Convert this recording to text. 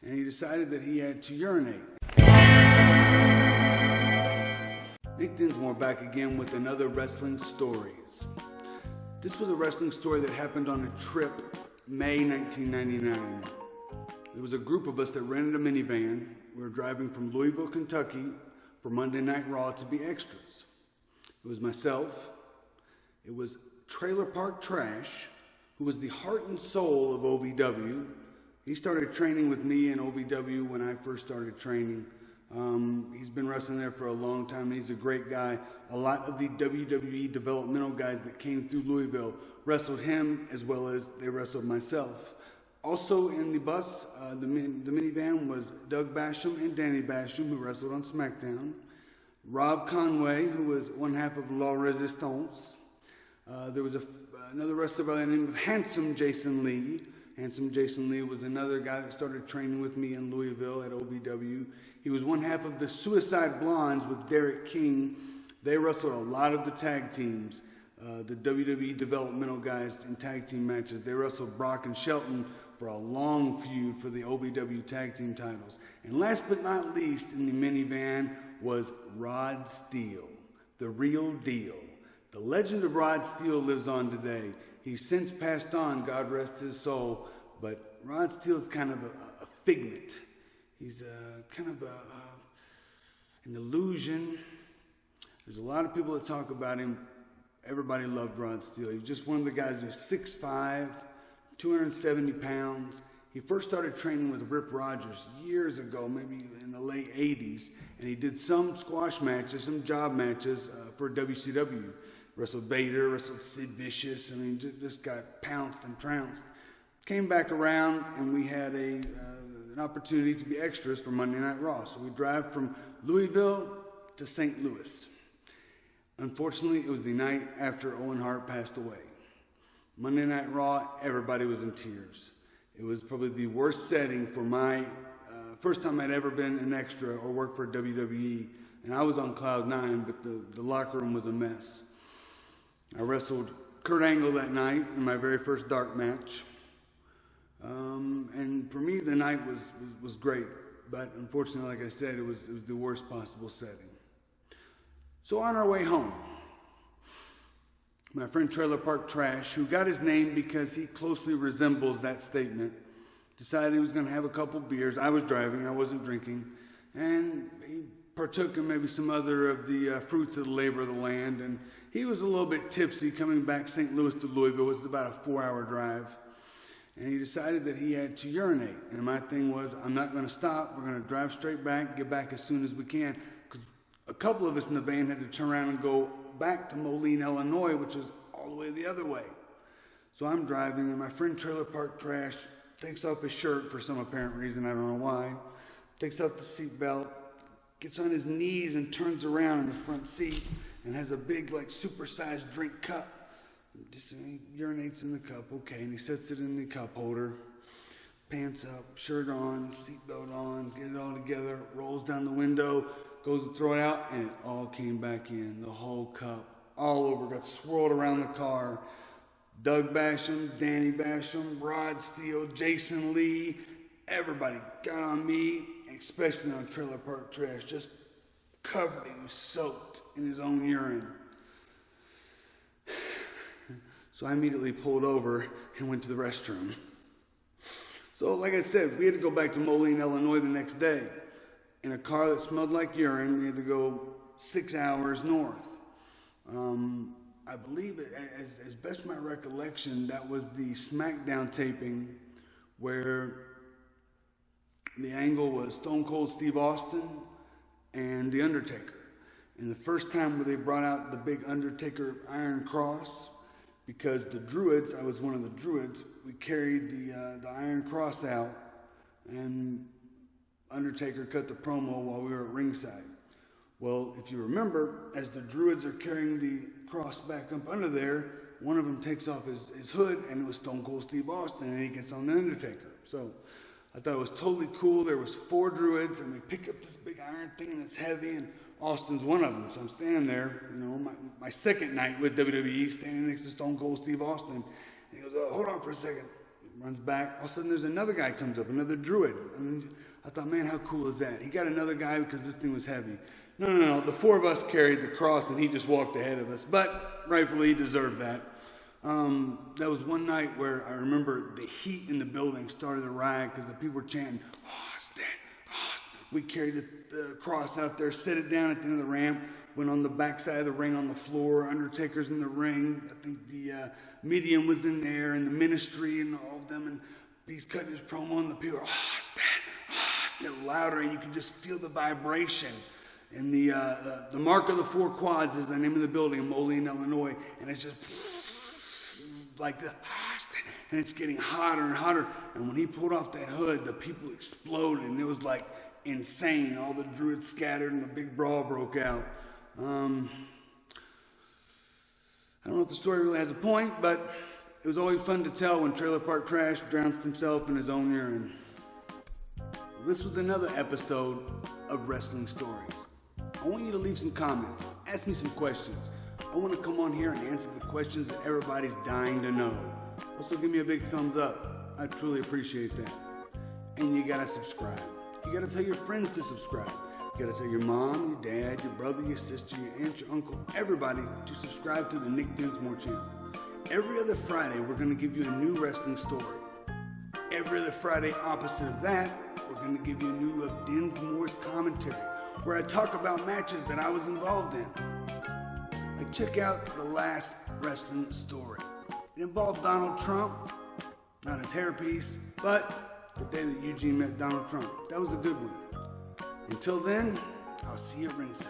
and he decided that he had to urinate. Nick Dinsmore back again with another wrestling stories. This was a wrestling story that happened on a trip, May 1999. There was a group of us that rented a minivan. We were driving from Louisville, Kentucky for Monday Night Raw to be extras. It was myself. It was Trailer Park Trash, who was the heart and soul of OVW. He started training with me in OVW when I first started training. He's been wrestling there for a long time, and he's a great guy. A lot of the WWE developmental guys that came through Louisville wrestled him as well as they wrestled myself. Also in the bus, the minivan was Doug Basham and Danny Basham, who wrestled on SmackDown. Rob Conway, who was one half of La Resistance. There was another wrestler by the name of Handsome Jason Lee. Handsome Jason Lee was another guy that started training with me in Louisville at OVW. He was one half of the Suicide Blondes with Derek King. They wrestled a lot of the tag teams, the WWE developmental guys in tag team matches. They wrestled Brock and Shelton for a long feud for the OVW tag team titles. And last but not least in the minivan was Rod Steele, the real deal. The legend of Rod Steele lives on today. He's since passed on, God rest his soul, but Rod Steele is kind of a figment. He's kind of an illusion. There's a lot of people that talk about him. Everybody loved Rod Steele. He was just one of the guys who was 6'5", 270 pounds. He first started training with Rip Rogers years ago, maybe in the late 80s, and he did some squash matches, some job matches for WCW. Wrestled Vader, wrestled Sid Vicious. I mean, just got pounced and trounced. Came back around, and we had an opportunity to be extras for Monday Night Raw. So we drive from Louisville to St. Louis. Unfortunately, it was the night after Owen Hart passed away. Monday Night Raw, everybody was in tears. It was probably the worst setting for my first time I'd ever been an extra or worked for WWE. And I was on cloud nine, but the locker room was a mess. I wrestled Kurt Angle that night in my very first dark match. And for me, the night was great. But unfortunately, like I said, it was the worst possible setting. So on our way home, my friend Trailer Park Trash, who got his name because he closely resembles that statement, decided he was going to have a couple beers. I was driving, I wasn't drinking. And he partook in maybe some other of the fruits of the labor of the land, and he was a little bit tipsy coming back St. Louis to Louisville. It was about a 4-hour drive, and he decided that he had to urinate. And my thing was, I'm not going to stop. We're going to drive straight back, get back as soon as we can, because a couple of us in the van had to turn around and go back to Moline, Illinois, which was all the way the other way. So I'm driving, and my friend Trailer Park Trash takes off his shirt for some apparent reason, I don't know why, takes off the seatbelt, gets on his knees and turns around in the front seat and has a big, like, supersized drink cup. Just he urinates in the cup, okay, and he sets it in the cup holder, pants up, shirt on, seatbelt on, get it all together, rolls down the window, goes to throw it out, and it all came back in, the whole cup, all over, got swirled around the car. Doug Basham, Danny Basham, Rod Steele, Jason Lee, everybody got on me, especially on Trailer Park Trash, just covered him, soaked in his own urine. So I immediately pulled over and went to the restroom. So like I said, we had to go back to Moline, Illinois the next day. In a car that smelled like urine, we had to go 6 hours north. I believe, as best my recollection, that was the SmackDown taping where the angle was Stone Cold Steve Austin and The Undertaker. And the first time where they brought out the big Undertaker Iron Cross, because the Druids, I was one of the Druids, we carried the Iron Cross out, and Undertaker cut the promo while we were at ringside. Well, if you remember, as the Druids are carrying the cross back up under there, one of them takes off his hood, and it was Stone Cold Steve Austin, and he gets on the Undertaker. So I thought it was totally cool. There was 4 Druids, and we pick up this big iron thing, and it's heavy, and Austin's one of them. So I'm standing there, you know, my second night with WWE, standing next to Stone Cold Steve Austin. And he goes, hold on for a second. runs back. All of a sudden, there's another guy comes up, another Druid. And I thought, man, how cool is that? He got another guy because this thing was heavy. No. The four of us carried the cross, and he just walked ahead of us. But rightfully, he deserved that. That was one night where I remember the heat in the building started to rise because the people were chanting, Austin, Austin. We carried the cross out there, set it down at the end of the ramp, went on the backside of the ring on the floor. Undertaker's in the ring. I think the medium was in there, and the ministry and all of them. And he's cutting his promo, and the people are, Austin, louder, and you can just feel the vibration. And the Mark of the Four Quads is the name of the building in Moline, Illinois, and it's just like the Austin, and it's getting hotter and hotter. And when he pulled off that hood, the people exploded, and it was like insane. All the Druids scattered, and a big brawl broke out. I don't know if the story really has a point, but it was always fun to tell when Trailer Park Trash trounced himself in his own urine. Well, this was another episode of Wrestling Stories. I want you to leave some comments, ask me some questions. I want to come on here and answer the questions that everybody's dying to know. Also, give me a big thumbs up. I truly appreciate that. And you gotta subscribe. You gotta tell your friends to subscribe. You gotta tell your mom, your dad, your brother, your sister, your aunt, your uncle, everybody to subscribe to the Nick Dinsmore channel. Every other Friday, we're gonna give you a new wrestling story. Every other Friday opposite of that, we're gonna give you a new of Dinsmore's commentary, where I talk about matches that I was involved in. Like, check out the last wrestling story. It involved Donald Trump, not his hairpiece, but the day that Eugene met Donald Trump. That was a good one. Until then, I'll see you at ringside.